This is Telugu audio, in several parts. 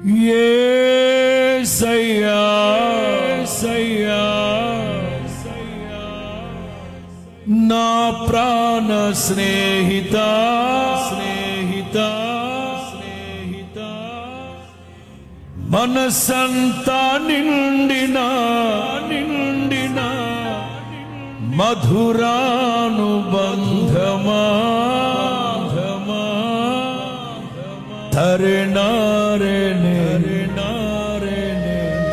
యేసయ్యా నా ప్రాణ స్నేహిత మనసంతా నిండిన మధురానుబంధమా తరణారే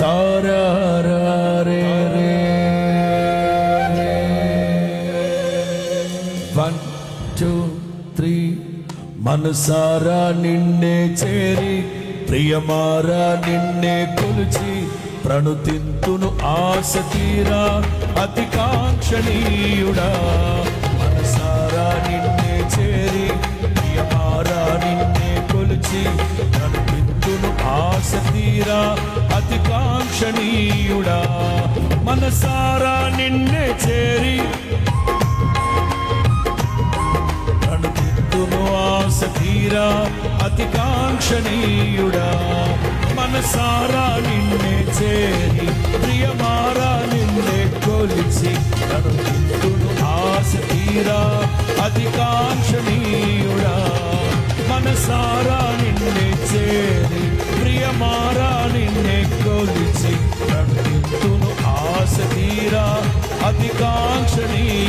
తారారే 1 2 3 మనసారా నిన్నే చేరి ప్రియమారా నిన్నే కొలిచి ప్రణుతింతును ఆశ తీరా అతి కాంక్షణీయుడా. మనసారా నిన్నే చేరి ప్రియమారా నిన్నే కొలిచి ప్రణుతింతును ఆశ తీరా అతి కాంక్షణీయుడా. మనసారా నిన్నే చేరి ఆశ తీరా అతి కాంక్షణీయుడా. మనసారా నిన్నే చేరి ప్రియమారా నిన్నే కొలిచి ప్రణుతింతును ఆశ తీరా అతి కాంక్షణీయుడా. మనసారా నిన్నే చేరి ప్రియమారా నిన్నే కొలిచి ప్రణుతింతును ఆశ తీరా అతి కాంక్షణీయుడా.